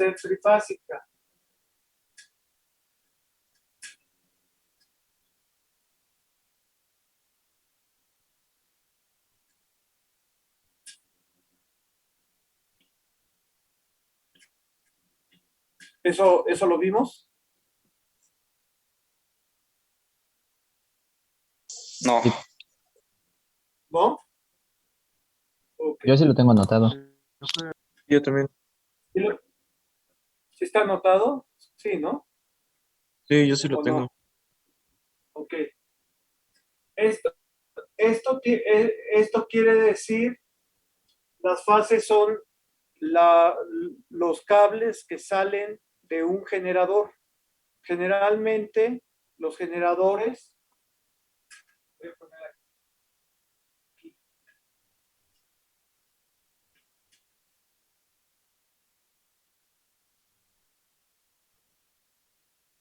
ser trifásica. ¿Eso lo vimos? No. ¿No? Okay. Yo sí lo tengo anotado. Yo también. ¿Sí está anotado? Sí, ¿no? Sí, yo sí lo ¿O tengo. no? Ok. Esto quiere decir, las fases son los cables que salen de un generador. Generalmente, los generadores, voy a poner aquí.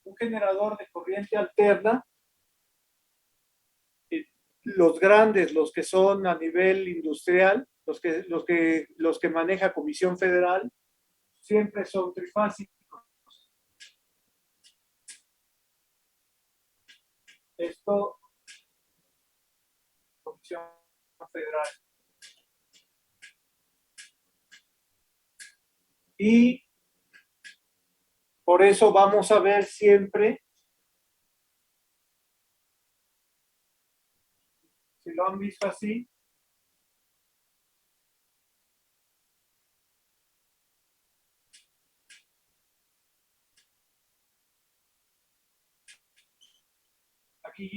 Un generador de corriente alterna, los grandes, los que son a nivel industrial, los que maneja Comisión Federal, siempre son trifásicos. Esto, Comisión Federal. Y por eso vamos a ver siempre, si lo han visto así, aquí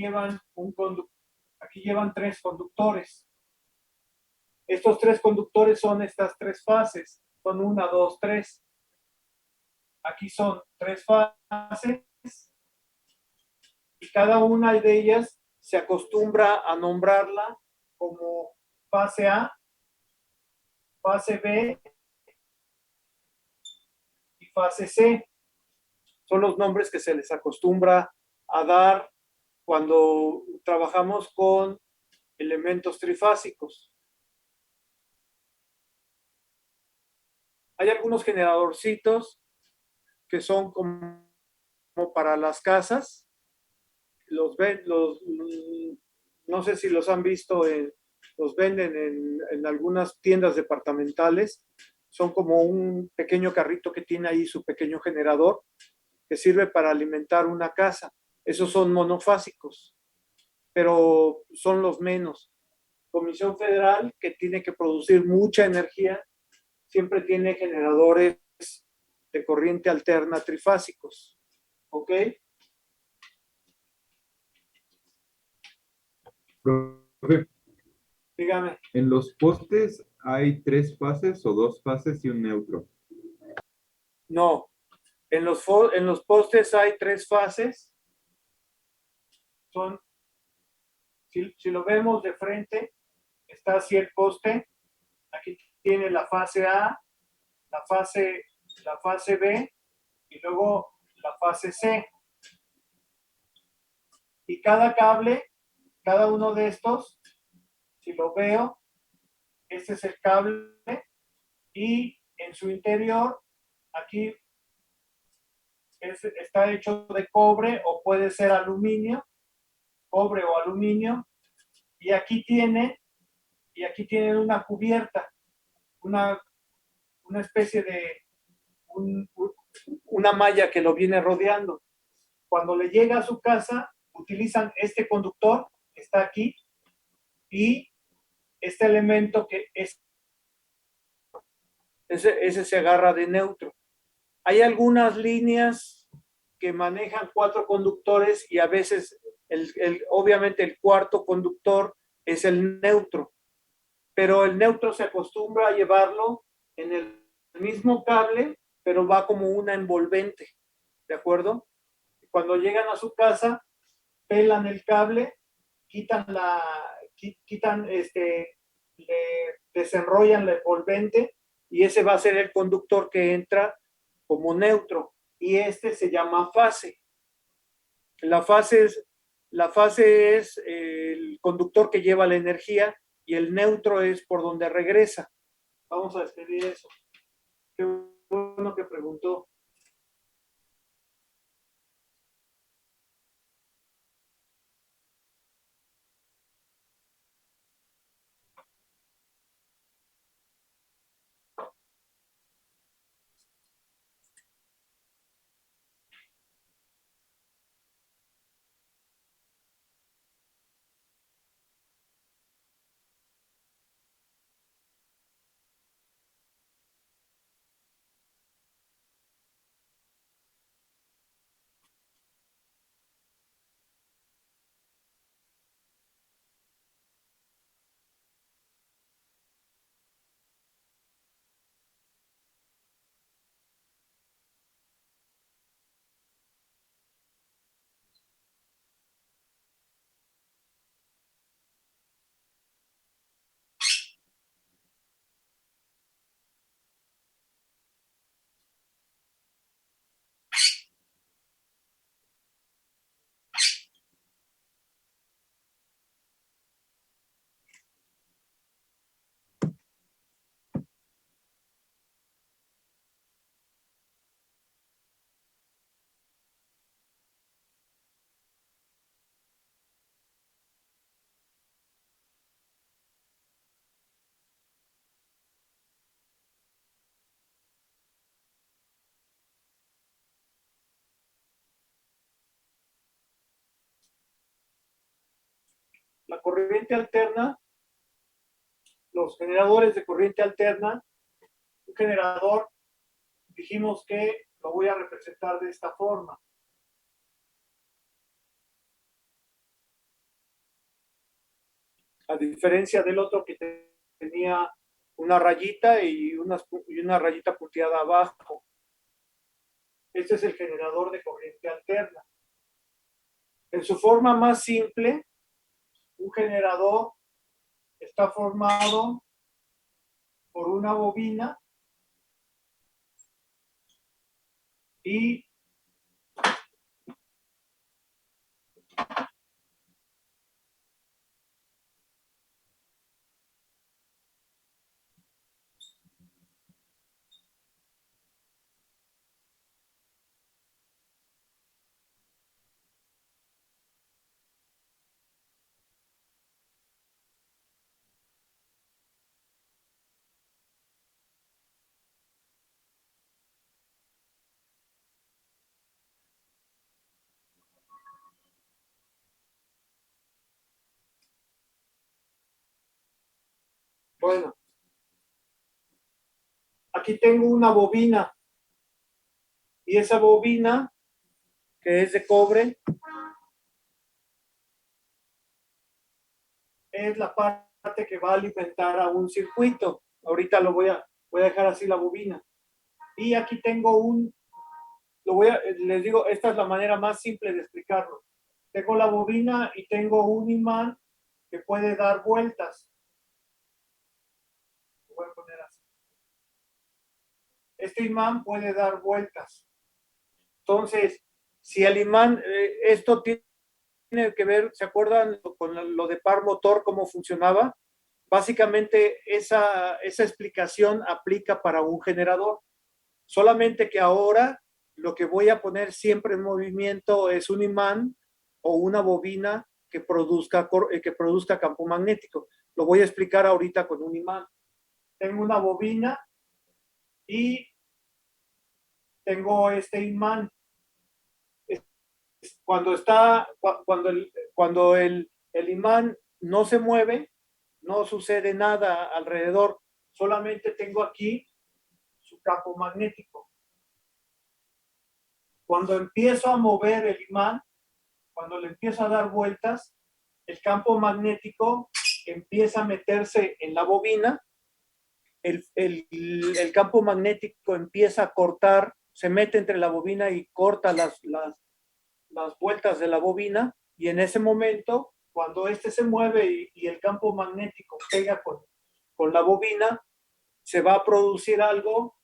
llevan tres conductores. Estos tres conductores son estas tres fases, son 1, 2, 3. Aquí son tres fases y cada una de ellas se acostumbra a nombrarla como fase A, fase B y fase C. Son los nombres que se les acostumbra a dar cuando trabajamos con elementos trifásicos. Hay algunos generadorcitos que son como para las casas. No sé si los han visto, los venden en algunas tiendas departamentales. Son como un pequeño carrito que tiene ahí su pequeño generador que sirve para alimentar una casa. Esos son monofásicos, pero son los menos. Comisión Federal, que tiene que producir mucha energía, siempre tiene generadores de corriente alterna trifásicos. ¿Ok? Profe, Dígame. ¿en los postes hay 3 fases o 2 fases y un neutro? No. En los postes hay 3 fases. Si lo vemos de frente, está así el poste. Aquí tiene la fase A, la fase B y luego la fase C. Y cada cable, cada uno de estos, si lo veo, este es el cable y en su interior, aquí está hecho de cobre o puede ser aluminio, cobre o aluminio, y aquí tiene una cubierta, una especie de una malla que lo viene rodeando. Cuando le llega a su casa, utilizan este conductor que está aquí y este elemento que ese se agarra de neutro. Hay algunas líneas que manejan 4 conductores y a veces, obviamente, el cuarto conductor es el neutro, pero el neutro se acostumbra a llevarlo en el mismo cable, pero va como una envolvente, ¿de acuerdo? Cuando llegan a su casa, pelan el cable, desenrollan la envolvente y ese va a ser el conductor que entra como neutro y este se llama fase. La fase es el conductor que lleva la energía y el neutro es por donde regresa. Vamos a escribir eso. ¿Qué bueno que preguntó. La corriente alterna, los generadores de corriente alterna, un generador, dijimos que lo voy a representar de esta forma. A diferencia del otro que tenía una rayita y una rayita punteada abajo. Este es el generador de corriente alterna. En su forma más simple, un generador está formado por una bobina y bueno, aquí tengo una bobina y esa bobina que es de cobre es la parte que va a alimentar a un circuito. Ahorita voy a dejar así la bobina. Y aquí tengo les digo, esta es la manera más simple de explicarlo. Tengo la bobina y tengo un imán que puede dar vueltas. Lo voy a poner así. Este imán puede dar vueltas. Entonces, si el imán, esto tiene que ver, ¿se acuerdan con lo de par motor, cómo funcionaba? Básicamente esa explicación aplica para un generador. Solamente que ahora lo que voy a poner siempre en movimiento es un imán o una bobina que produzca campo magnético. Lo voy a explicar ahorita con un imán. Tengo una bobina y tengo este imán. Cuando el imán no se mueve, no sucede nada alrededor. Solamente tengo aquí su campo magnético. Cuando empiezo a mover el imán, cuando le empiezo a dar vueltas, el campo magnético empieza a meterse en la bobina, el campo magnético empieza a cortar, se mete entre la bobina y corta las vueltas de la bobina, y en ese momento, cuando este se mueve y el campo magnético pega con la bobina, se va a producir algo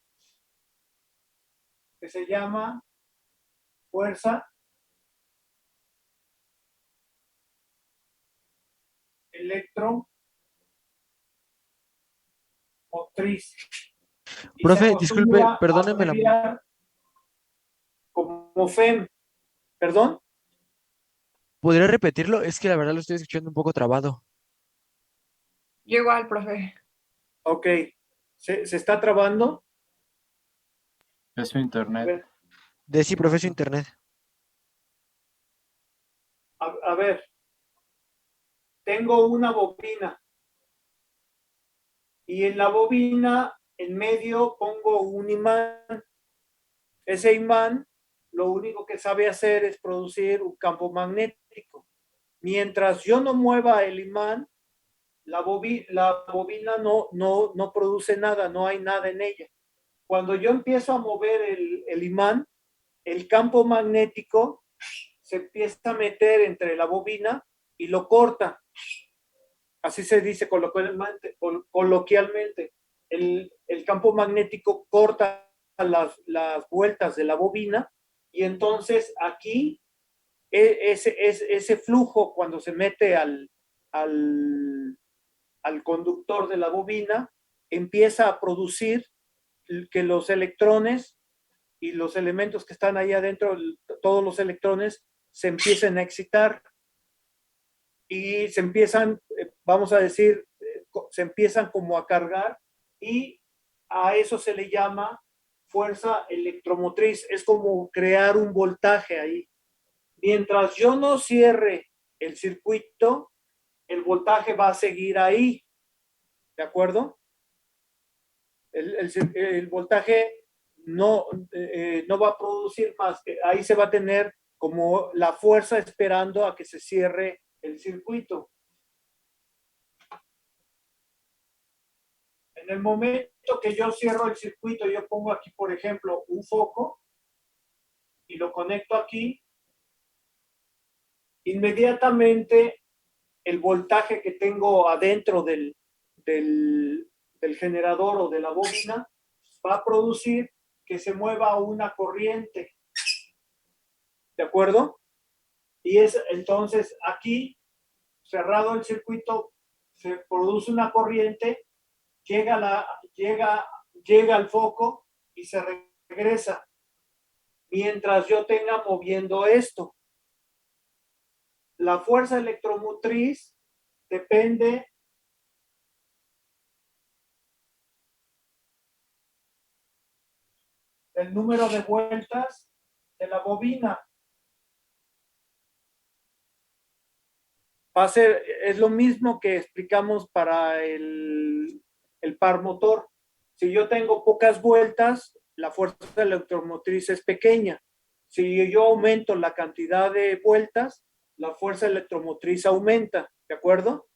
que se llama fuerza electromotriz. y se Profe, disculpe, acostumbra a perdóneme la... abreviar como FEM. ¿Perdón? ¿Podría repetirlo? Es que la verdad lo estoy escuchando un poco trabado. Yo igual, profe. Ok. ¿Se está trabando? Es su A internet. ver, De sí, profe, su internet. a ver. Tengo una bobina y en la bobina en medio pongo un imán. Ese imán lo único que sabe hacer es producir un campo magnético. Mientras yo no mueva el imán, la bobina no produce nada, no hay nada en ella. Cuando yo empiezo a mover el imán, el campo magnético se empieza a meter entre la bobina y lo corta. Así se dice coloquialmente. El campo magnético corta las vueltas de la bobina y entonces aquí ese flujo cuando se mete al conductor de la bobina empieza a producir que los electrones y los elementos que están ahí adentro, todos los electrones, se empiecen a excitar y se empiezan, vamos a decir, se empiezan como a cargar y a eso se le llama fuerza electromotriz. Es como crear un voltaje ahí. Mientras yo no cierre el circuito, el voltaje va a seguir ahí. ¿De acuerdo? El voltaje no va a producir más. Ahí se va a tener como la fuerza esperando a que se cierre el circuito. En el momento que yo cierro el circuito, yo pongo aquí, por ejemplo, un foco y lo conecto aquí, inmediatamente el voltaje que tengo adentro del generador o de la bobina va a producir que se mueva una corriente. ¿De acuerdo? Y es entonces aquí, cerrado el circuito, se produce una corriente, llega al foco y se regresa. Mientras yo tenga moviendo esto. La fuerza electromotriz depende del número de vueltas de la bobina. Va a ser, es lo mismo que explicamos para el par motor. Si yo tengo pocas vueltas, la fuerza electromotriz es pequeña. Si yo aumento la cantidad de vueltas, la fuerza electromotriz aumenta, ¿de acuerdo?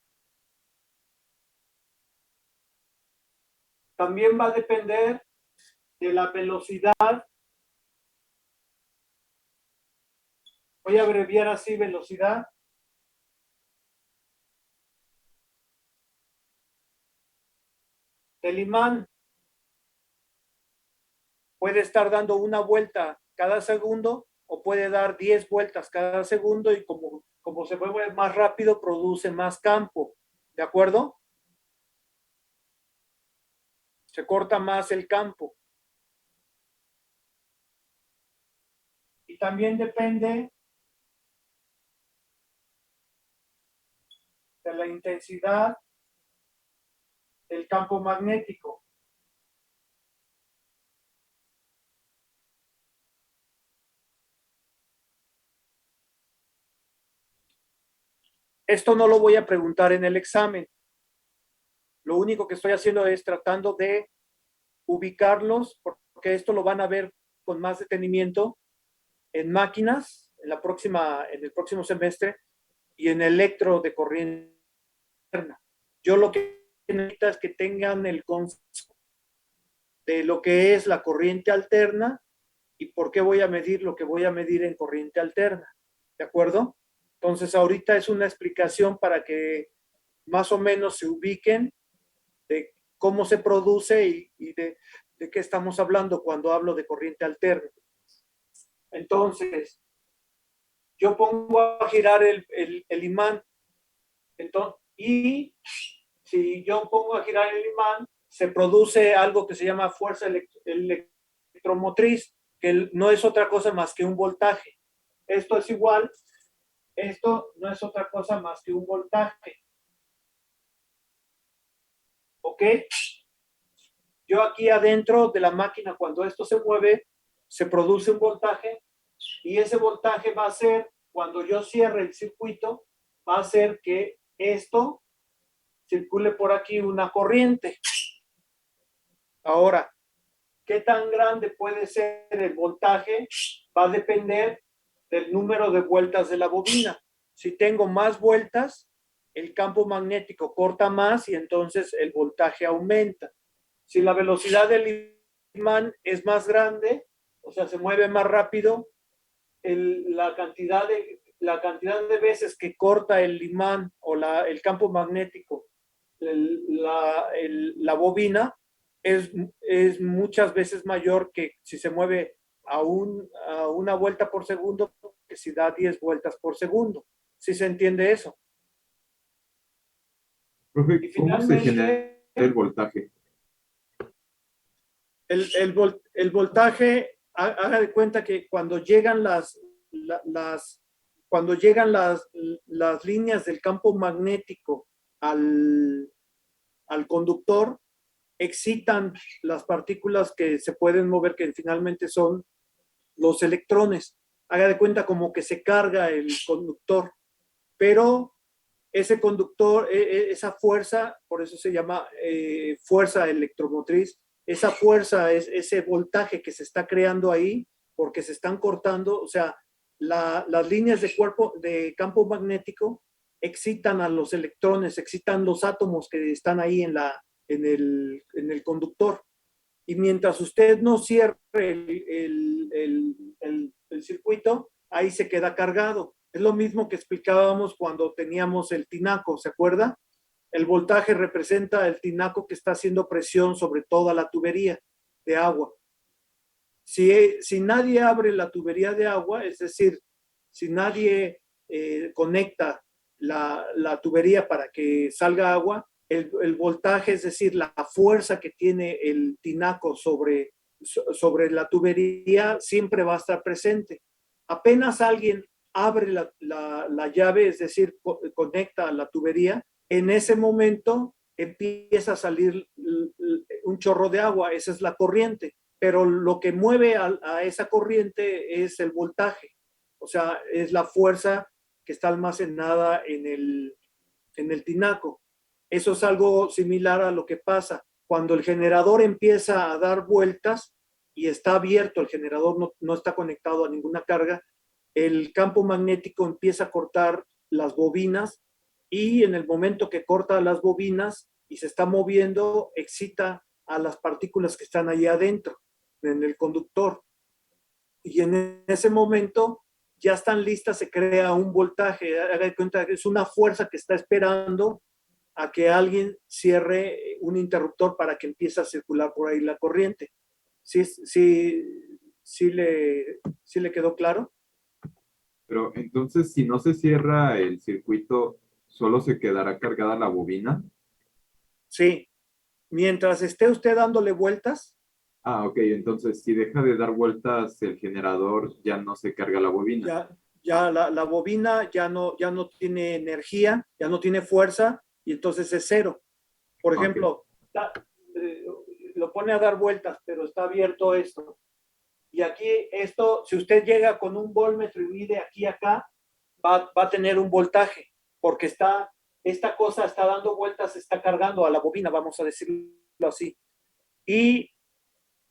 También va a depender de la velocidad. Voy a abreviar así velocidad. El imán puede estar dando una vuelta cada segundo o puede dar 10 vueltas cada segundo y como se mueve más rápido produce más campo, ¿de acuerdo? Se corta más el campo. Y también depende de la intensidad del campo magnético. Esto no lo voy a preguntar en el examen. Lo único que estoy haciendo es tratando de ubicarlos, porque esto lo van a ver con más detenimiento en máquinas en el próximo semestre y en electro de corriente alterna. Yo lo que necesito es que tengan el concepto de lo que es la corriente alterna y por qué voy a medir lo que voy a medir en corriente alterna. ¿De acuerdo? Entonces, ahorita es una explicación para que más o menos se ubiquen de cómo se produce y de qué estamos hablando cuando hablo de corriente alterna. Entonces, yo pongo a girar el imán. Entonces, y si yo pongo a girar el imán, se produce algo que se llama fuerza electromotriz, que no es otra cosa más que un voltaje. Esto es igual, esto no es otra cosa más que un voltaje. ¿Ok? Yo aquí adentro de la máquina, cuando esto se mueve, se produce un voltaje y ese voltaje va a ser, cuando yo cierre el circuito, va a hacer que esto circule por aquí una corriente. Ahora, ¿qué tan grande puede ser el voltaje? Va a depender del número de vueltas de la bobina. Si tengo más vueltas, el campo magnético corta más y entonces el voltaje aumenta. Si la velocidad del imán es más grande, o sea, se mueve más rápido, la cantidad de veces que corta el imán o el campo magnético, la bobina, es muchas veces mayor que si se mueve a una vuelta por segundo, que si da 10 vueltas por segundo. ¿Sí se entiende eso? Profe, Y ¿cómo se genera finalmente, el voltaje? el voltaje, haga de cuenta que cuando llegan cuando llegan las líneas del campo magnético al conductor, excitan las partículas que se pueden mover, que finalmente son los electrones. Haga de cuenta como que se carga el conductor, pero ese conductor, esa fuerza, por eso se llama fuerza electromotriz, esa fuerza es ese voltaje que se está creando ahí porque se están cortando, o sea, las líneas de campo magnético excitan a los electrones, excitan los átomos que están ahí en el conductor. Y mientras usted no cierre el circuito, ahí se queda cargado. Es lo mismo que explicábamos cuando teníamos el tinaco, ¿se acuerda? El voltaje representa el tinaco que está haciendo presión sobre toda la tubería de agua. Si nadie abre la tubería de agua, es decir, si nadie conecta la tubería para que salga agua, el voltaje, es decir, la fuerza que tiene el tinaco sobre la tubería siempre va a estar presente. Apenas alguien abre la llave, es decir, conecta la tubería, en ese momento empieza a salir un chorro de agua, esa es la corriente, pero lo que mueve a esa corriente es el voltaje, o sea, es la fuerza que está almacenada en el tinaco. Eso es algo similar a lo que pasa cuando el generador empieza a dar vueltas y está abierto, el generador no está conectado a ninguna carga, el campo magnético empieza a cortar las bobinas y en el momento que corta las bobinas y se está moviendo, excita a las partículas que están ahí adentro, en el conductor. Y en ese momento ya están listas, se crea un voltaje, haga de cuenta que es una fuerza que está esperando a que alguien cierre un interruptor para que empiece a circular por ahí la corriente. ¿Sí le quedó claro? Pero entonces, si no se cierra el circuito, ¿solo se quedará cargada la bobina? Sí. Mientras esté usted dándole vueltas, Ah, ok. Entonces, si deja de dar vueltas el generador, ya no se carga la bobina. ya la bobina ya no tiene energía, ya no tiene fuerza y entonces es cero. Por ejemplo, eh, lo pone a dar vueltas, pero está abierto esto. Y aquí esto, si usted llega con un voltmetro y mide aquí acá, va a tener un voltaje, porque esta cosa está dando vueltas, está cargando a la bobina, vamos a decirlo así. Y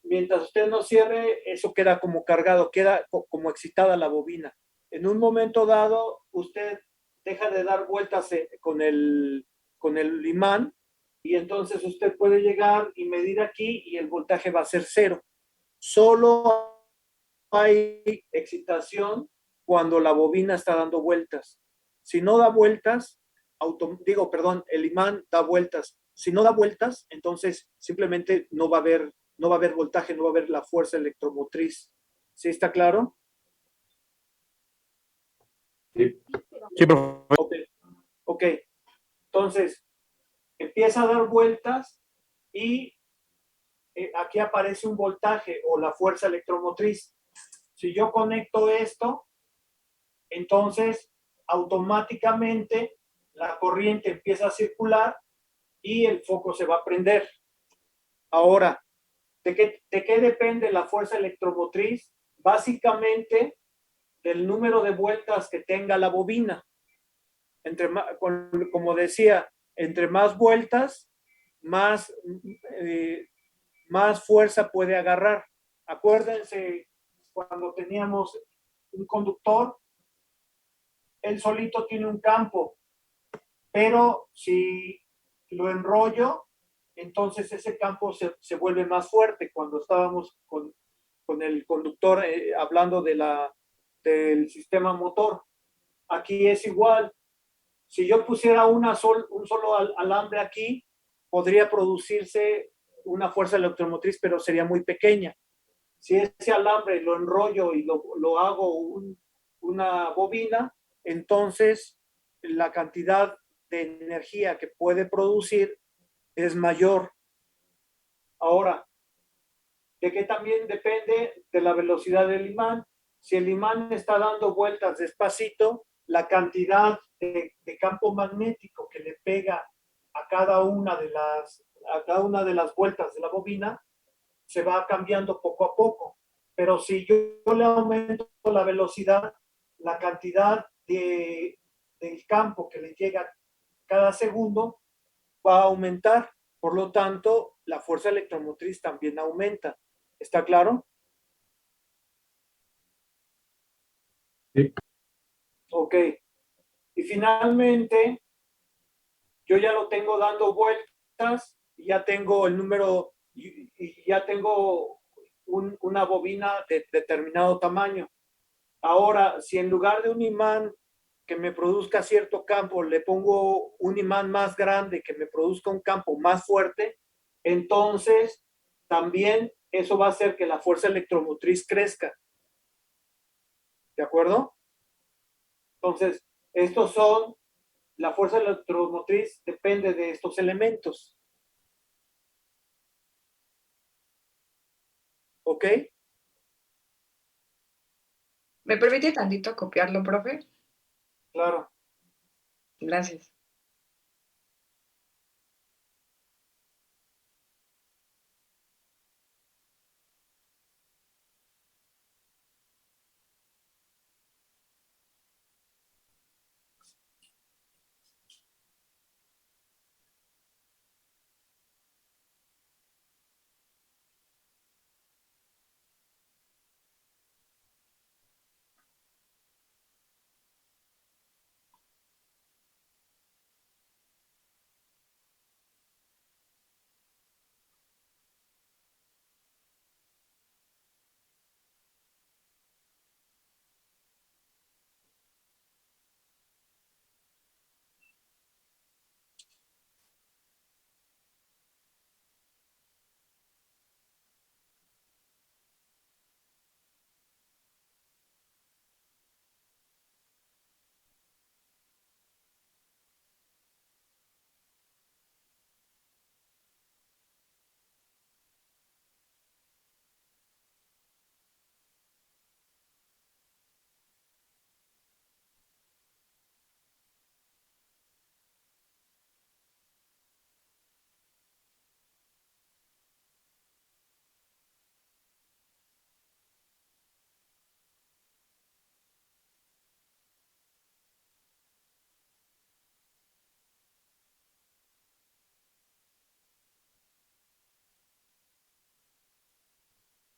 mientras usted no cierre, eso queda como cargado, queda como excitada la bobina. En un momento dado, usted deja de dar vueltas con el imán y entonces usted puede llegar y medir aquí y el voltaje va a ser cero. Solo hay excitación cuando la bobina está dando vueltas. Si no da vueltas, el imán da vueltas. Si no da vueltas, entonces simplemente no va a haber voltaje, no va a haber la fuerza electromotriz. ¿Sí está claro? Sí. Sí, profe. Ok. Ok. Entonces, empieza a dar vueltas y aquí aparece un voltaje o la fuerza electromotriz. Si yo conecto esto, entonces automáticamente la corriente empieza a circular y el foco se va a prender. Ahora, ¿de qué depende la fuerza electromotriz? Básicamente del número de vueltas que tenga la bobina. Como decía, entre más vueltas, más, más fuerza puede agarrar. Acuérdense cuando teníamos un conductor, él solito tiene un campo, pero si lo enrollo, entonces ese campo se vuelve más fuerte. Cuando estábamos con el conductor hablando del sistema motor, aquí es igual. Si yo pusiera un solo alambre aquí, podría producirse una fuerza electromotriz, pero sería muy pequeña. Si ese alambre lo enrollo y lo hago una bobina, entonces la cantidad de energía que puede producir es mayor. Ahora, ¿de qué también depende? De la velocidad del imán. Si el imán está dando vueltas despacito, la cantidad de campo magnético que le pega a cada una de las vueltas de la bobina se va cambiando poco a poco. Pero si yo le aumento la velocidad, la cantidad del campo que le llega cada segundo va a aumentar. Por lo tanto, la fuerza electromotriz también aumenta. ¿Está claro? Sí. Ok. Y finalmente, yo ya lo tengo dando vueltas, y ya tengo el número y ya tengo una bobina de determinado tamaño. Ahora, si en lugar de un imán que me produzca cierto campo, le pongo un imán más grande que me produzca un campo más fuerte, entonces también eso va a hacer que la fuerza electromotriz crezca. ¿De acuerdo? Entonces, la fuerza electromotriz depende de estos elementos. ¿Ok? ¿Me permite tantito copiarlo, profe? Claro. Gracias.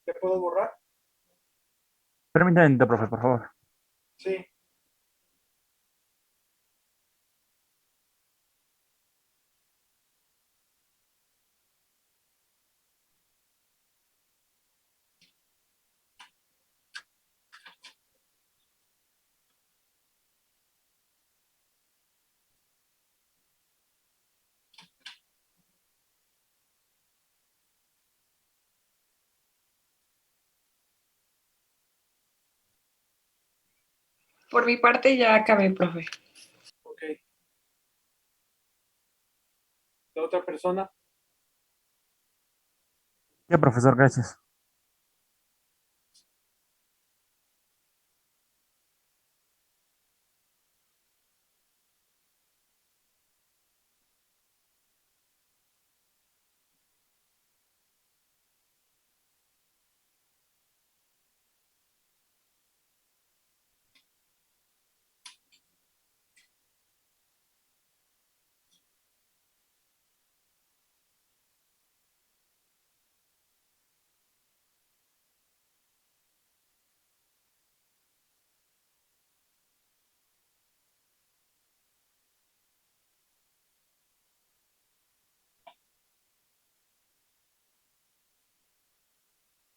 ¿Te puedo borrar? Permítame, profe, por favor. Sí. Por mi parte ya acabé, profe. Ok. La otra persona. Ya, profesor, gracias.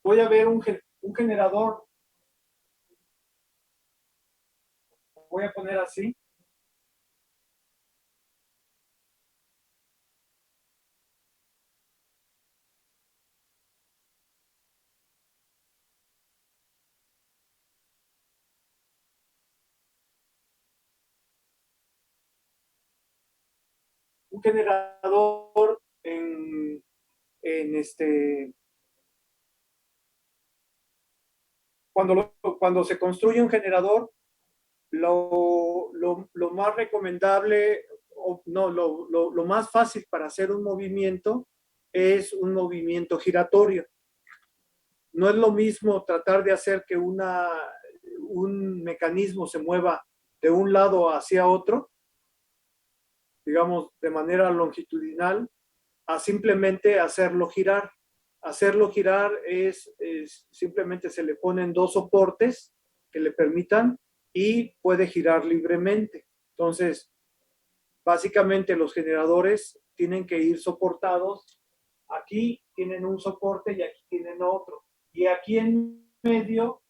Voy a ver un generador, voy a poner así. Un generador en cuando se construye un generador, lo más recomendable, o no, lo más fácil para hacer un movimiento es un movimiento giratorio. No es lo mismo tratar de hacer que un mecanismo se mueva de un lado hacia otro, digamos, de manera longitudinal, a simplemente hacerlo girar. Hacerlo girar es simplemente se le ponen dos soportes que le permitan y puede girar libremente. Entonces, básicamente los generadores tienen que ir soportados. Aquí tienen un soporte y aquí tienen otro. Y aquí en medio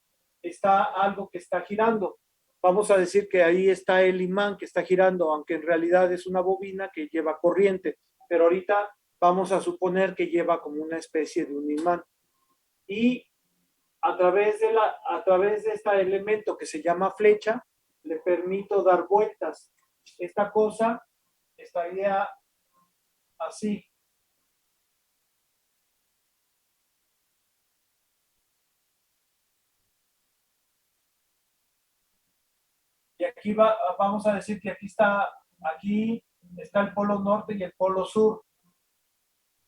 está algo que está girando. Vamos a decir que ahí está el imán que está girando, aunque en realidad es una bobina que lleva corriente. Pero ahorita vamos a suponer que lleva como una especie de un imán. Y a través de este elemento que se llama flecha, le permito dar vueltas. Esta cosa estaría así. Y aquí vamos a decir que aquí está el polo norte y el polo sur.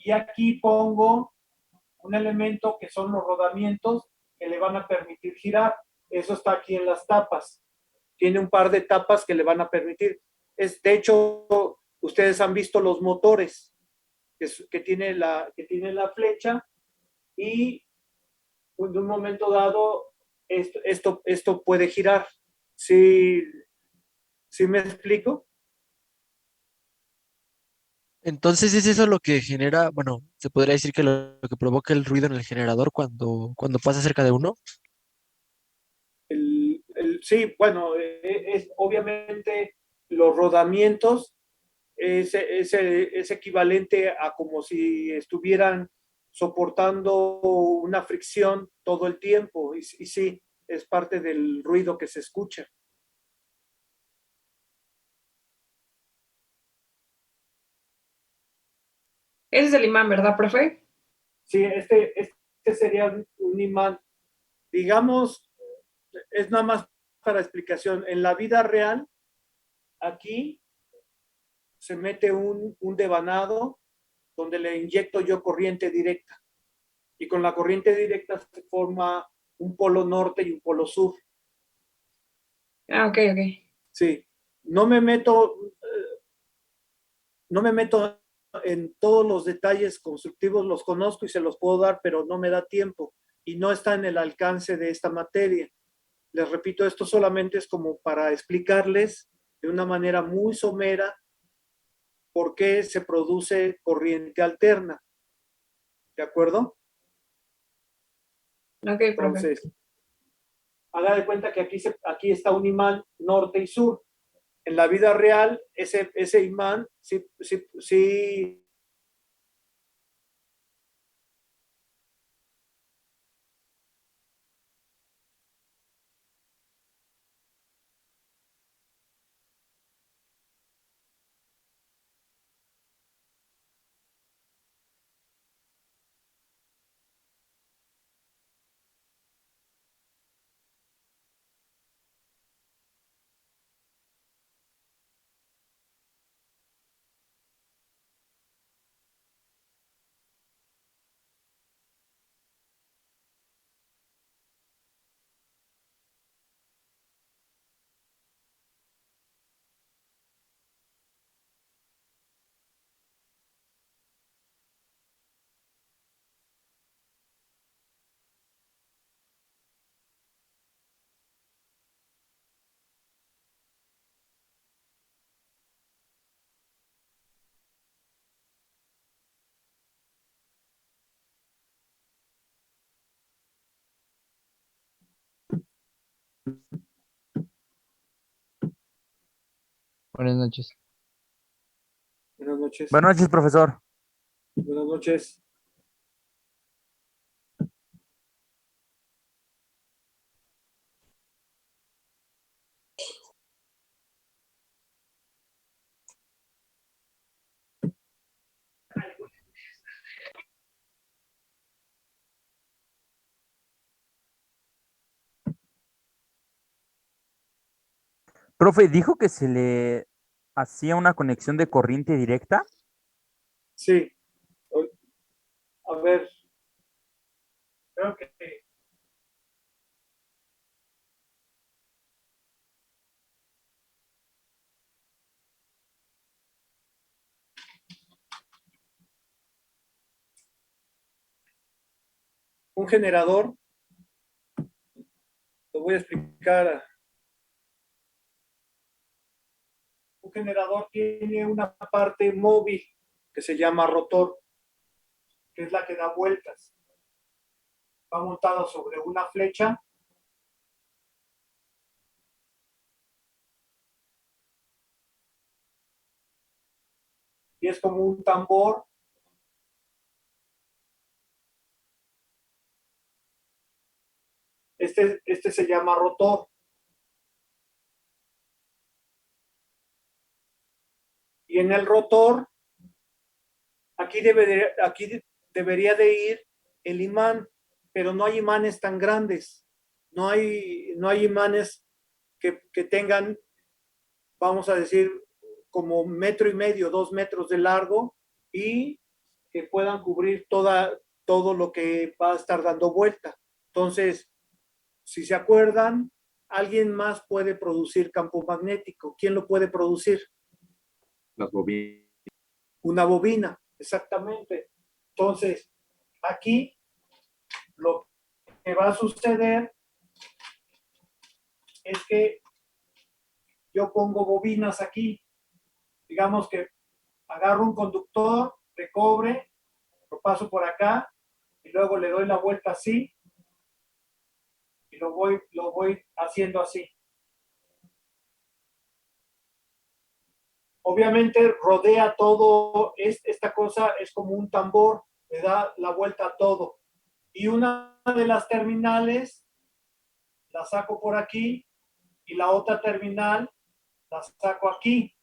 Y aquí pongo un elemento que son los rodamientos que le van a permitir girar. Eso está aquí en las tapas. Tiene un par de tapas que le van a permitir. De hecho, ustedes han visto los motores que tiene la flecha y en un momento dado esto puede girar. ¿Sí, sí me explico? Entonces es eso lo que genera, bueno, se podría decir que lo que provoca el ruido en el generador cuando pasa cerca de uno. Sí, bueno, es obviamente los rodamientos es equivalente a como si estuvieran soportando una fricción todo el tiempo y sí, es parte del ruido que se escucha. Ese es el imán, ¿verdad, profe? Sí, este sería un imán. Digamos, es nada más para explicación. En la vida real, aquí se mete un devanado donde le inyecto yo corriente directa. Y con la corriente directa se forma un polo norte y un polo sur. Ah, ok, ok. Sí, no me meto, no me meto en todos los detalles constructivos, los conozco y se los puedo dar, pero no me da tiempo y no está en el alcance de esta materia. Les repito, esto solamente es como para explicarles de una manera muy somera por qué se produce corriente alterna. ¿De acuerdo? Ok, profe. Entonces, haga de cuenta que aquí está un imán norte y sur. En la vida real, ese imán sí Buenas noches. Buenas noches. Buenas noches, profesor. Buenas noches. Profe, dijo que se le hacía una conexión de corriente directa. Sí. A ver. Creo que un generador, lo voy a explicar. Un generador tiene una parte móvil que se llama rotor, que es la que da vueltas. Va montado sobre una flecha. Y es como un tambor. Este se llama rotor. Y en el rotor, aquí debería de ir el imán, pero no hay imanes tan grandes. No hay imanes que tengan, vamos a decir, como 1,5 metros, 2 metros de largo y que puedan cubrir todo lo que va a estar dando vuelta. Entonces, si se acuerdan, alguien más puede producir campo magnético. ¿Quién lo puede producir? Las bobinas. Una bobina, exactamente. Entonces, aquí lo que va a suceder es que yo pongo bobinas aquí. Digamos que agarro un conductor de cobre, lo paso por acá y luego le doy la vuelta así y lo voy haciendo así. Obviamente rodea todo, esta cosa es como un tambor, le da la vuelta a todo. Y una de las terminales la saco por aquí y la otra terminal la saco aquí.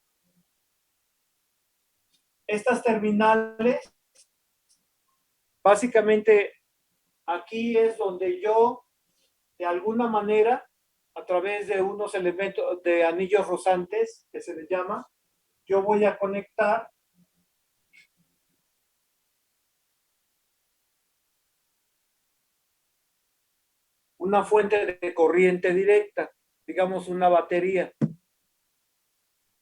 Estas terminales, básicamente aquí es donde yo, de alguna manera, a través de unos elementos de anillos rosantes, que se les llama, yo voy a conectar una fuente de corriente directa, digamos una batería.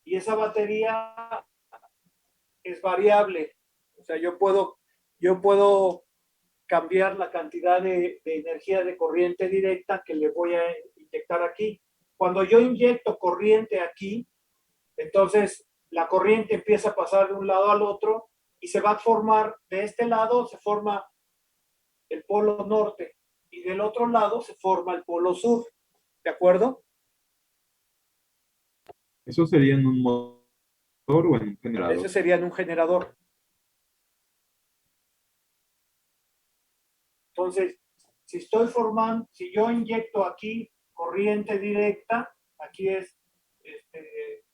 Y esa batería es variable. O sea, yo puedo cambiar la cantidad de energía de corriente directa que le voy a inyectar aquí. Cuando yo inyecto corriente aquí, entonces la corriente empieza a pasar de un lado al otro y se va a formar, de este lado se forma el polo norte y del otro lado se forma el polo sur. ¿De acuerdo? ¿Eso sería en un motor o en un generador? Ese sería en un generador. Entonces, si yo inyecto aquí corriente directa, aquí es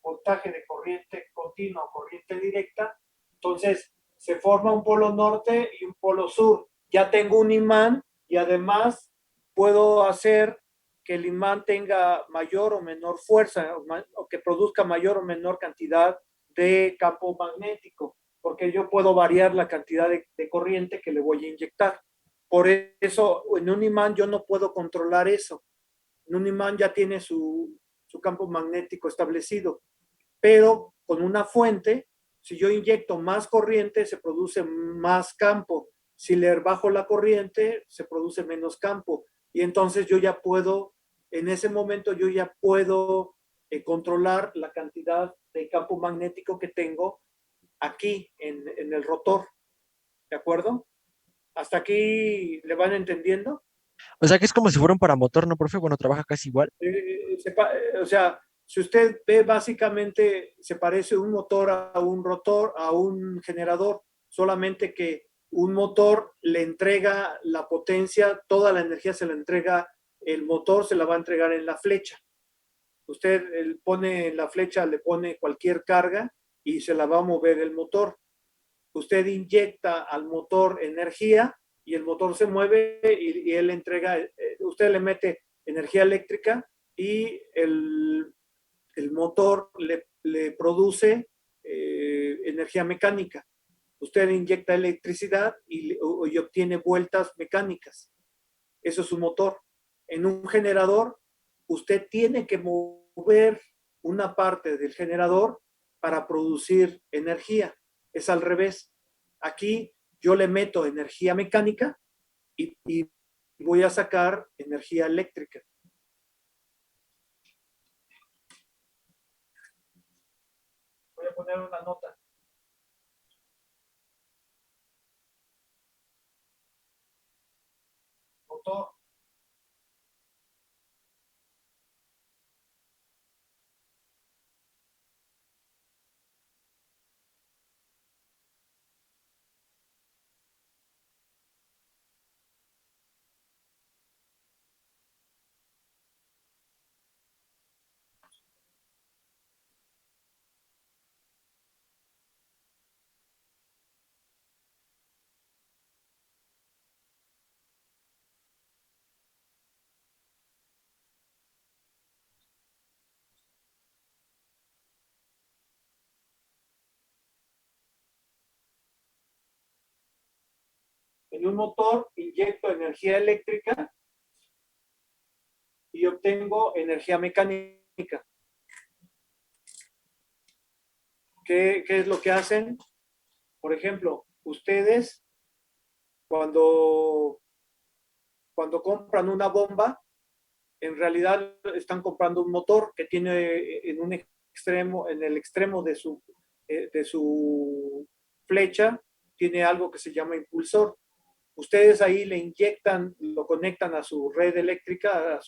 voltaje de corriente continua, corriente directa, entonces se forma un polo norte y un polo sur. Ya tengo un imán y además puedo hacer que el imán tenga mayor o menor fuerza o que produzca mayor o menor cantidad de campo magnético, porque yo puedo variar la cantidad de corriente que le voy a inyectar. Por eso, en un imán yo no puedo controlar eso. En un imán ya tiene su campo magnético establecido, pero con una fuente, si yo inyecto más corriente, se produce más campo. Si le bajo la corriente, se produce menos campo. Y entonces yo ya puedo, en ese momento yo ya puedo controlar la cantidad de campo magnético que tengo aquí en el rotor. ¿De acuerdo? ¿Hasta aquí le van entendiendo? O sea que es como si fuera un paramotor, ¿no, profe? Bueno, trabaja casi igual. O sea, Si usted ve, básicamente se parece un motor a un rotor, a un generador, solamente que un motor le entrega la potencia, toda la energía se la entrega, el motor se la va a entregar en la flecha. Usted pone en la flecha, le pone cualquier carga y se la va a mover el motor. Usted inyecta al motor energía y el motor se mueve y él entrega, usted le mete energía eléctrica y el motor le produce energía mecánica. Usted inyecta electricidad y obtiene vueltas mecánicas. Eso es un motor. En un generador, usted tiene que mover una parte del generador para producir energía. Es al revés. Aquí yo le meto energía mecánica y voy a sacar energía eléctrica. Voy a poner una nota. Motor. En un motor inyecto energía eléctrica y obtengo energía mecánica. ¿Qué es lo que hacen? Por ejemplo, ustedes cuando compran una bomba, en realidad están comprando un motor que tiene en el extremo de su flecha, tiene algo que se llama impulsor. Ustedes ahí le inyectan, lo conectan a su red eléctrica, a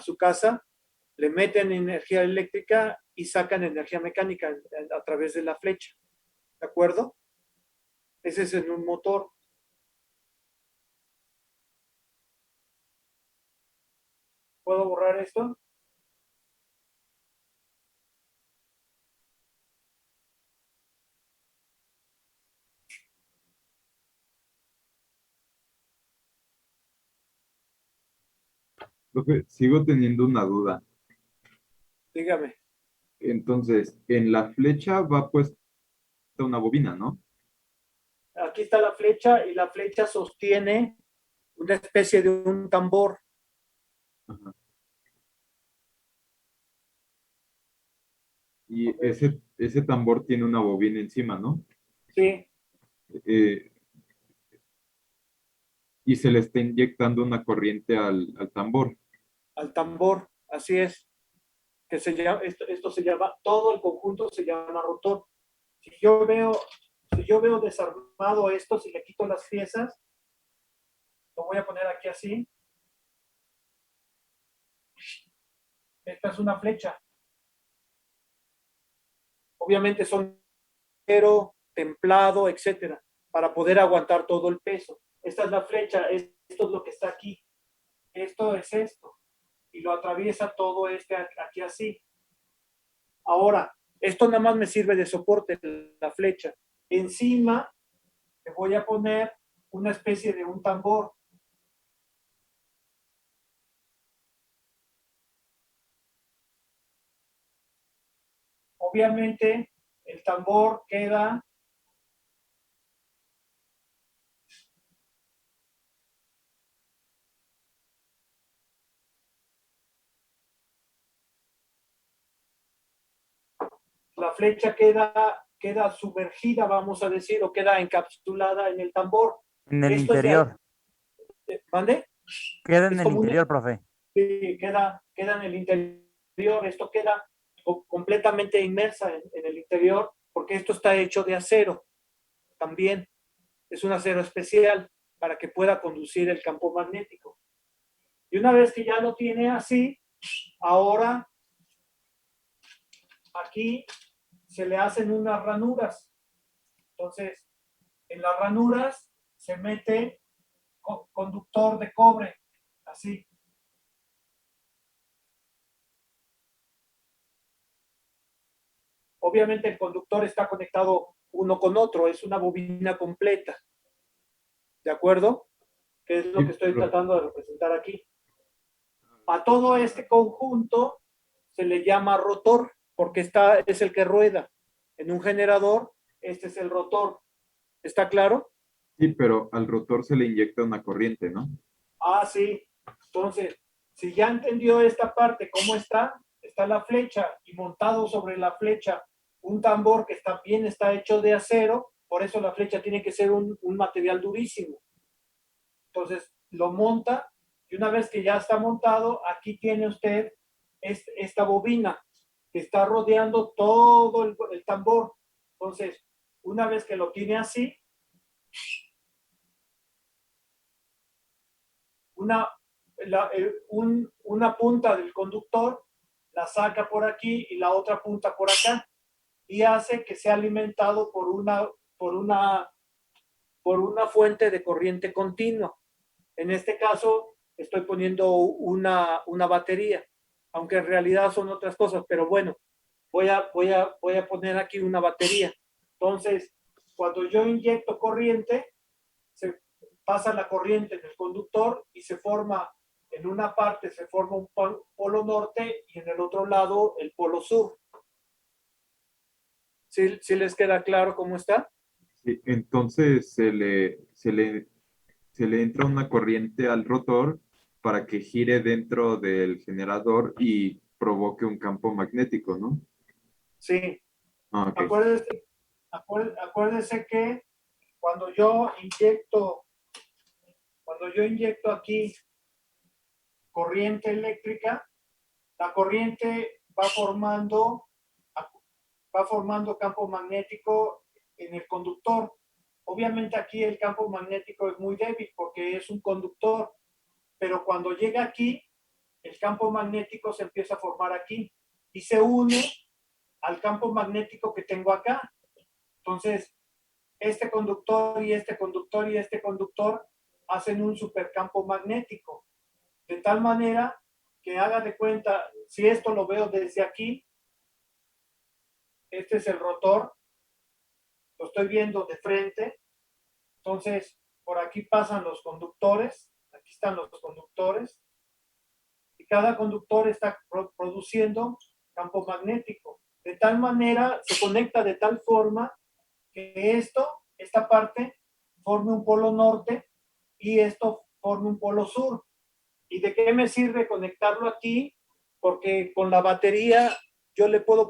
su casa, le meten energía eléctrica y sacan energía mecánica a través de la flecha. ¿De acuerdo? Ese es en un motor. ¿Puedo borrar esto? Profe, sigo teniendo una duda. Dígame. Entonces, en la flecha va puesta una bobina, ¿no? Aquí está la flecha y la flecha sostiene una especie de un tambor. Ajá. Y ese tambor tiene una bobina encima, ¿no? Sí, Eh, y se le está inyectando una corriente al tambor. al tambor, así es. Que se llama, esto se llama, todo el conjunto se llama rotor. Si yo veo desarmado esto, si le quito las piezas, lo voy a poner aquí así. Esta es una flecha. Obviamente son acero, templado, etcétera, para poder aguantar todo el peso. Esta es la flecha, esto es lo que está aquí. Esto es esto. Y lo atraviesa todo aquí así. Ahora, esto nada más me sirve de soporte, la flecha. Encima le voy a poner una especie de un tambor. Obviamente, el tambor queda la flecha queda sumergida, vamos a decir, o queda encapsulada en el tambor. En el Esto interior. ¿Mande? Queda en Es el como interior, profe. sí, queda en el interior. Esto queda completamente inmersa en el interior, porque esto está hecho de acero. También es un acero especial para que pueda conducir el campo magnético. Y una vez que ya lo tiene así, Ahora, aquí se le hacen unas ranuras. Entonces, en las ranuras se mete conductor de cobre, así. Obviamente el conductor está conectado uno con otro, es una bobina completa. ¿De acuerdo? Que es lo que estoy tratando de representar aquí. A todo este conjunto se le llama rotor, porque es el que rueda. En un generador, este es el rotor. ¿Está claro? Sí, pero al rotor se le inyecta una corriente, ¿no? Ah, sí. Entonces, si ya entendió esta parte, ¿cómo está? Está la flecha y montado sobre la flecha un tambor que también está hecho de acero, por eso la flecha tiene que ser un material durísimo. Entonces, lo monta y una vez que ya está montado, aquí tiene usted esta bobina que está rodeando todo el tambor. Entonces, una vez que lo tiene así, una punta del conductor la saca por aquí y la otra punta por acá y hace que sea alimentado por una fuente de corriente continua. En este caso estoy poniendo una batería, aunque en realidad son otras cosas, pero bueno, voy a poner aquí una batería. Entonces, cuando yo inyecto corriente, se pasa la corriente en el conductor y se forma, en una parte se forma un polo norte y en el otro lado el polo sur. ¿Sí les queda claro cómo está? Sí, entonces se le entra una corriente al rotor para que gire dentro del generador y provoque un campo magnético, ¿no? Sí. Ah, ok. Acuérdese que cuando yo inyecto aquí corriente eléctrica, la corriente va formando campo magnético en el conductor. Obviamente aquí el campo magnético es muy débil porque es un conductor, pero cuando llega aquí, el campo magnético se empieza a formar aquí y se une al campo magnético que tengo acá. Entonces, este conductor y este conductor y este conductor hacen un supercampo magnético, de tal manera que haga de cuenta, si esto lo veo desde aquí, este es el rotor, lo estoy viendo de frente, entonces por aquí pasan los conductores, aquí están los conductores, y cada conductor está produciendo campo magnético, de tal manera, se conecta de tal forma que esta parte, forme un polo norte y esto forme un polo sur. ¿Y de qué me sirve conectarlo aquí? Porque con la batería yo le puedo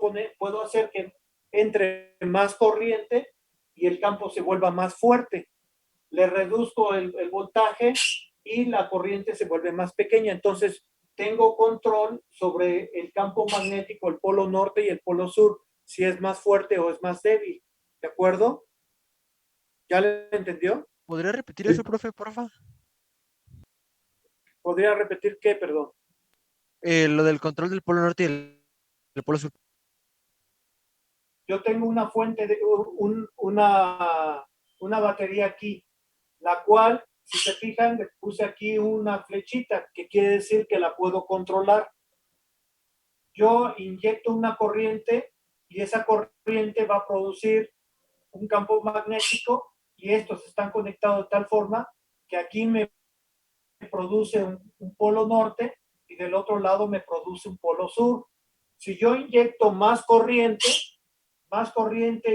hacer que entre más corriente y el campo se vuelva más fuerte. Le reduzco el voltaje y la corriente se vuelve más pequeña. Entonces, tengo control sobre el campo magnético, el polo norte y el polo sur, si es más fuerte o es más débil. ¿De acuerdo? ¿Ya le entendió? ¿Podría repetir Sí. eso, profe, porfa? ¿Podría repetir qué, perdón? Lo del control del polo norte y el polo sur. Yo tengo una fuente, una batería aquí, la cual, si se fijan, le puse aquí una flechita, que quiere decir que la puedo controlar. Yo inyecto una corriente y esa corriente va a producir un campo magnético y estos están conectados de tal forma que aquí me produce un polo norte y del otro lado me produce un polo sur. Si yo inyecto más corriente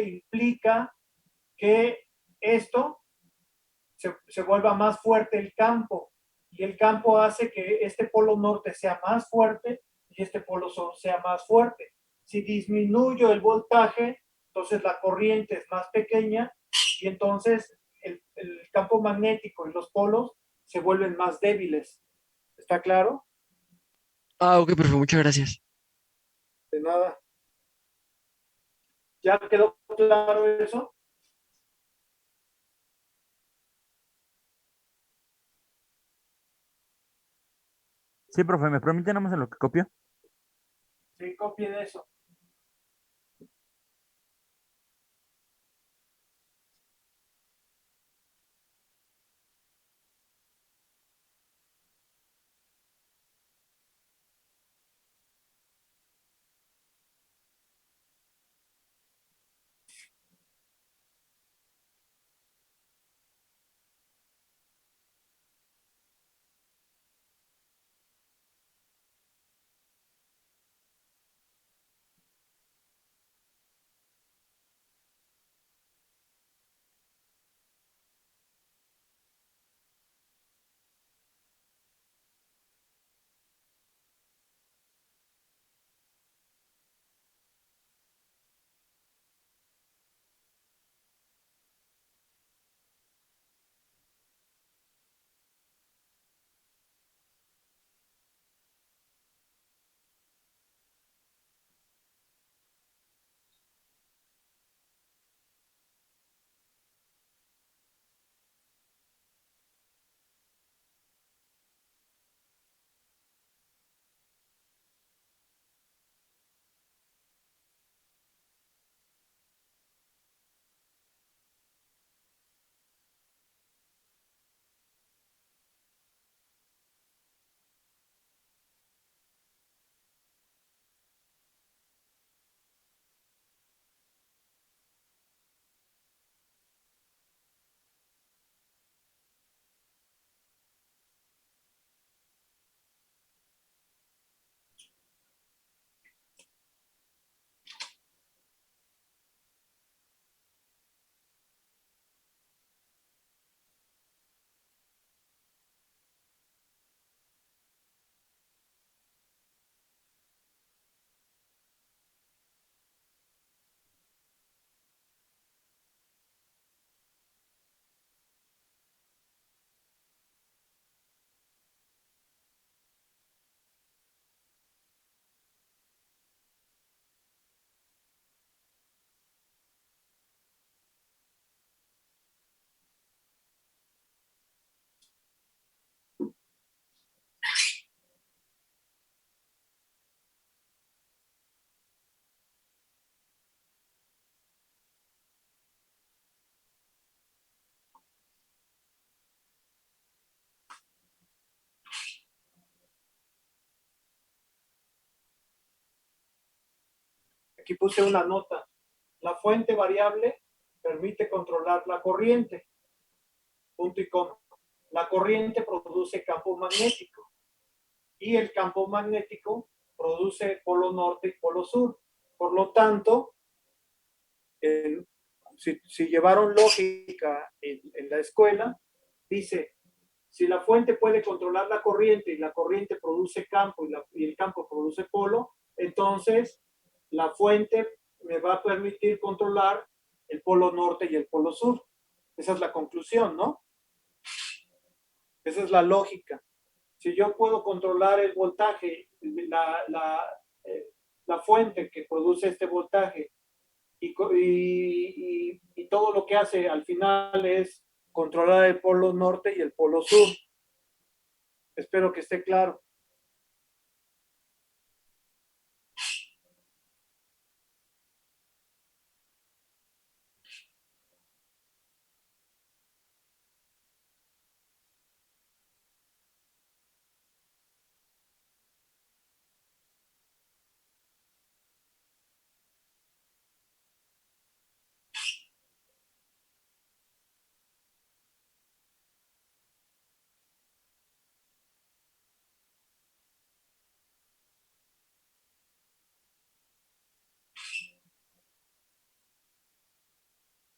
implica que esto se vuelva más fuerte el campo y el campo hace que este polo norte sea más fuerte y este polo sur sea más fuerte. Si disminuyo el voltaje, entonces la corriente es más pequeña y entonces el campo magnético y los polos se vuelven más débiles. ¿Está claro? Ah, ok, profe, muchas gracias. De nada. ¿Ya quedó claro eso? Sí, profe, ¿me permite nada más en lo que copio? Sí, copien eso. Aquí puse una nota. La fuente variable permite controlar la corriente. Punto y coma. La corriente produce campo magnético y el campo magnético produce polo norte y polo sur. Por lo tanto, si llevaron lógica en la escuela, dice, si la fuente puede controlar la corriente y la corriente produce campo y el campo produce polo, entonces la fuente me va a permitir controlar el polo norte y el polo sur. Esa es la conclusión, ¿no? Esa es la lógica. Si yo puedo controlar el voltaje, la fuente que produce este voltaje y todo lo que hace al final es controlar el polo norte y el polo sur. Espero que esté claro.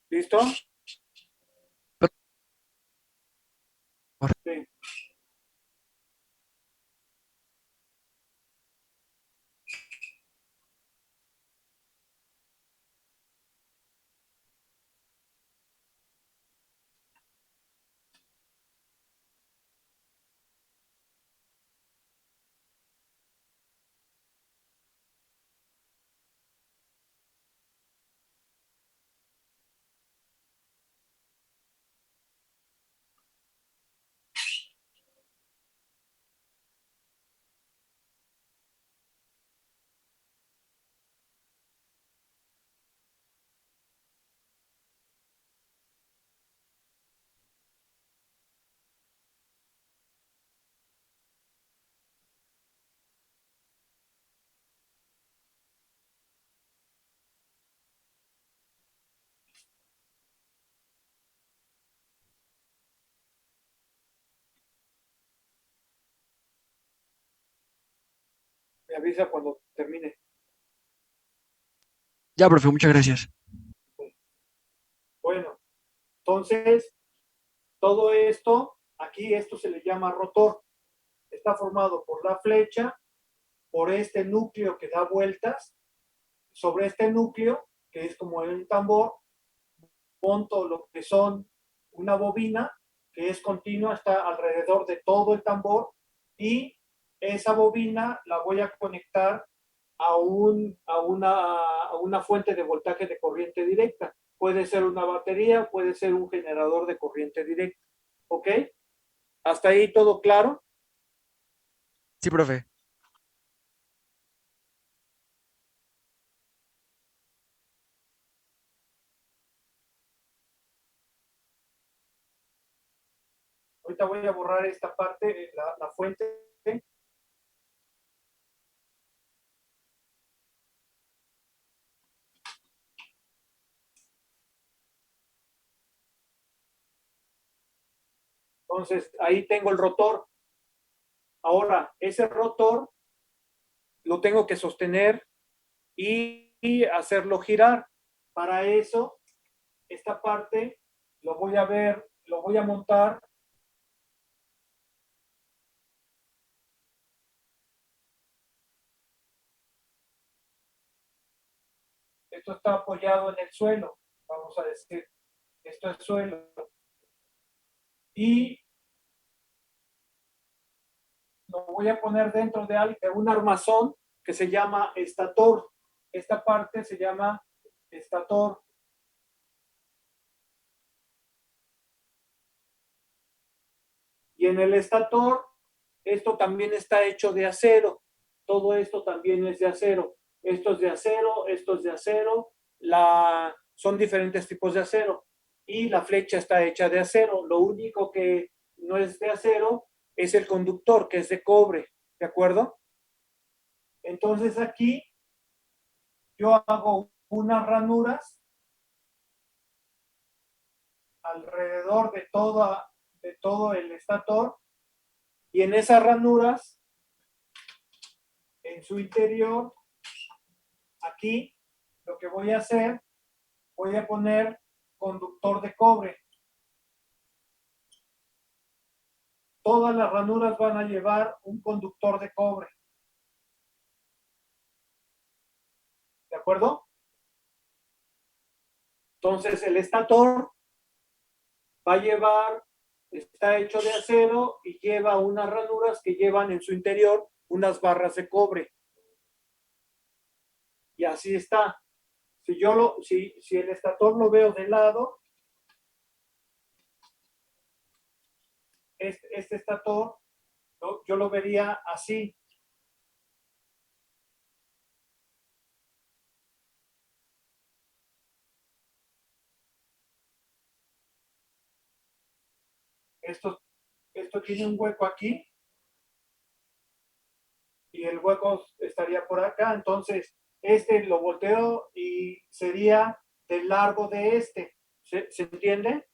¿Listo? Sí. avisa cuando termine. Ya, profe, muchas gracias. Bueno, entonces, todo esto, aquí esto se le llama rotor. Está formado por la flecha, por este núcleo que da vueltas. Sobre este núcleo, que es como el tambor, monto lo que son una bobina, que es continua, está alrededor de todo el tambor, y esa bobina la voy a conectar a una fuente de voltaje de corriente directa. Puede ser una batería, puede ser un generador de corriente directa. ¿Ok? ¿Hasta ahí todo claro? Sí, profe. Ahorita voy a borrar esta parte, la fuente. Entonces, ahí tengo el rotor. Ahora, ese rotor lo tengo que sostener y hacerlo girar. Para eso, esta parte lo voy a ver, lo voy a montar. Esto está apoyado en el suelo, vamos a decir. Esto es suelo. Y lo voy a poner dentro de un armazón que se llama estator. Esta parte se llama estator. Y en el estator, esto también está hecho de acero. Todo esto también es de acero. Esto es de acero, esto es de acero. Son diferentes tipos de acero. Y la flecha está hecha de acero. Lo único que no es de acero es el conductor, que es de cobre. ¿De acuerdo? Entonces aquí yo hago unas ranuras alrededor de todo el estator, y en esas ranuras, en su interior, aquí, lo que voy a hacer, voy a poner conductor de cobre. Todas las ranuras van a llevar un conductor de cobre. ¿De acuerdo? Entonces el estator va a llevar, está hecho de acero y lleva unas ranuras que llevan en su interior unas barras de cobre. Y así está. Si el estator lo veo de lado, este estator, yo lo vería así. Esto tiene un hueco aquí y el hueco estaría por acá. Entonces, este lo volteo y sería del largo de este. ¿Se entiende?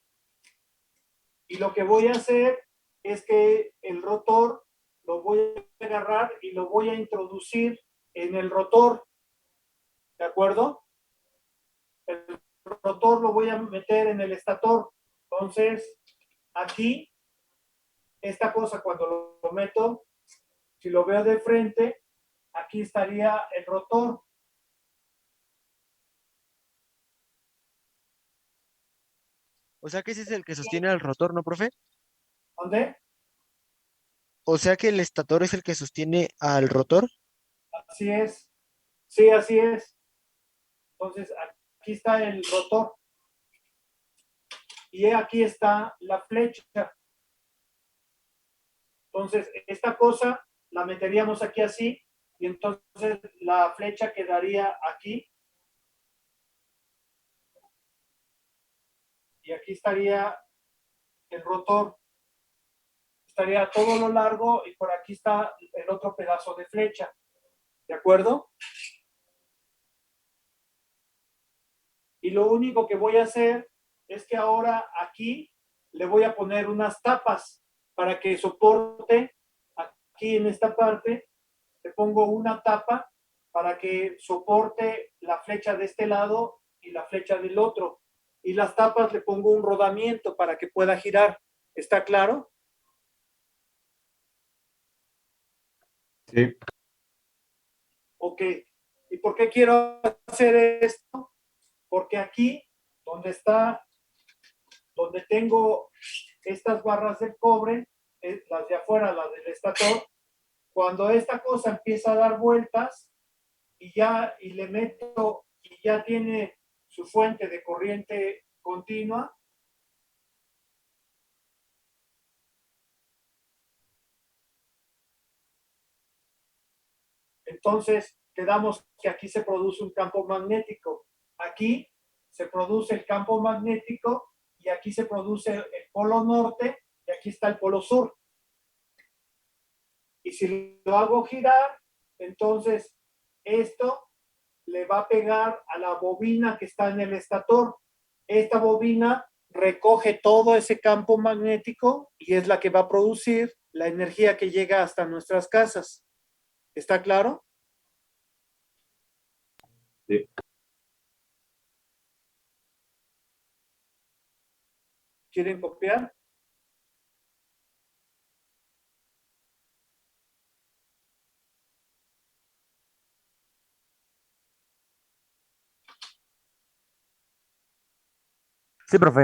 Y lo que voy a hacer es que el rotor lo voy a agarrar y lo voy a introducir en el rotor. ¿De acuerdo? El rotor lo voy a meter en el estator. Entonces, aquí, esta cosa cuando lo meto, si lo veo de frente, aquí estaría el rotor. O sea que ese es el que sostiene al rotor, ¿no, profe? ¿Dónde? O sea que el estator es el que sostiene al rotor. Así es. Sí, así es. Entonces, aquí está el rotor. Y aquí está la flecha. Entonces, esta cosa la meteríamos aquí así, y entonces la flecha quedaría aquí. Y aquí estaría el rotor. Estaría todo lo largo y por aquí está el otro pedazo de flecha. ¿De acuerdo? Y lo único que voy a hacer es que ahora aquí le voy a poner unas tapas para que soporte aquí en esta parte le pongo una tapa para que soporte la flecha de este lado y la flecha del otro. Y las tapas le pongo un rodamiento para que pueda girar. ¿Está claro? Sí. Ok. ¿Y por qué quiero hacer esto? Porque aquí, donde tengo estas barras de cobre, las de afuera, las del estator, cuando esta cosa empieza a dar vueltas y le meto y ya tiene su fuente de corriente continua, entonces quedamos que aquí se produce un campo magnético. Aquí se produce el campo magnético y aquí se produce el polo norte y aquí está el polo sur. Y si lo hago girar, entonces esto le va a pegar a la bobina que está en el estator. Esta bobina recoge todo ese campo magnético y es la que va a producir la energía que llega hasta nuestras casas. ¿Está claro? Sí. ¿Quieren copiar? Sí, profe.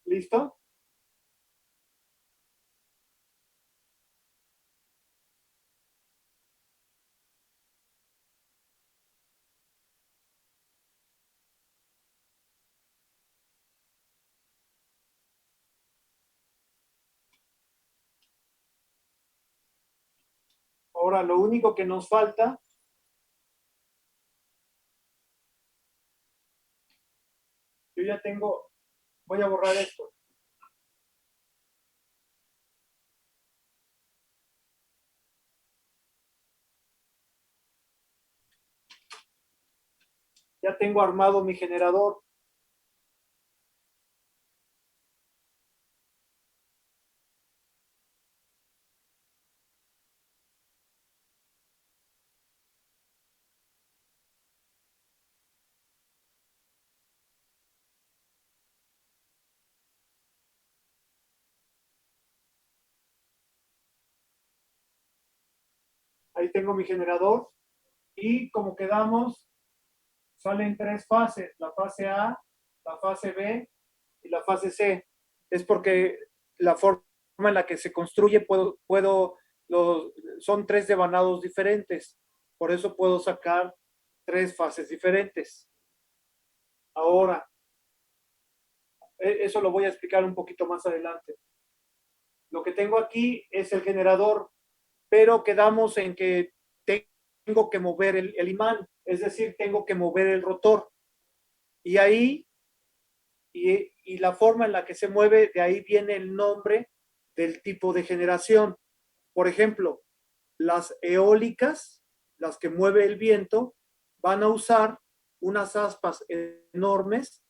¿Listo? Ahora lo único que nos falta, yo ya tengo, voy a borrar esto. Ya tengo armado mi generador. Ahí tengo mi generador y como quedamos, salen tres fases, la fase A, la fase B y la fase C. Es porque la forma en la que se construye son 3 devanados diferentes. Por eso puedo sacar 3 fases diferentes. Ahora, eso lo voy a explicar un poquito más adelante. Lo que tengo aquí es el generador, pero quedamos en que tengo que mover el imán, es decir, tengo que mover el rotor. Y ahí, y la forma en la que se mueve, de ahí viene el nombre del tipo de generación. Por ejemplo, las eólicas, las que mueve el viento, van a usar unas aspas enormes.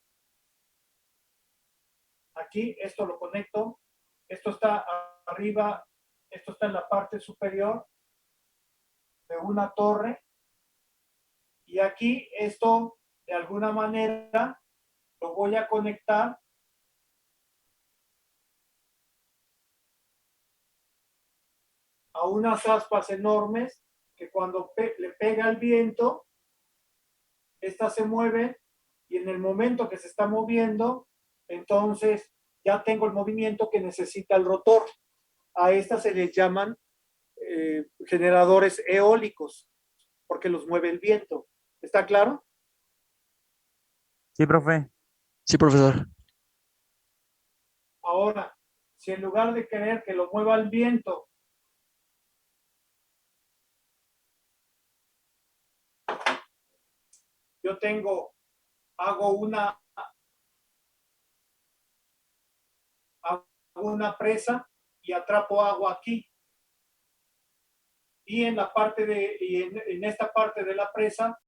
Aquí esto lo conecto, esto está arriba, esto está en la parte superior de una torre, y aquí esto de alguna manera lo voy a conectar a unas aspas enormes que cuando le pega el viento, estas se mueven, y en el momento que se está moviendo, entonces ya tengo el movimiento que necesita el rotor. A estas se les llaman generadores eólicos, porque los mueve el viento. ¿Está claro? Sí, profe. Sí, profesor. Ahora, si en lugar de querer que lo mueva el viento, yo hago una presa y atrapo agua aquí. Y en esta parte de la presa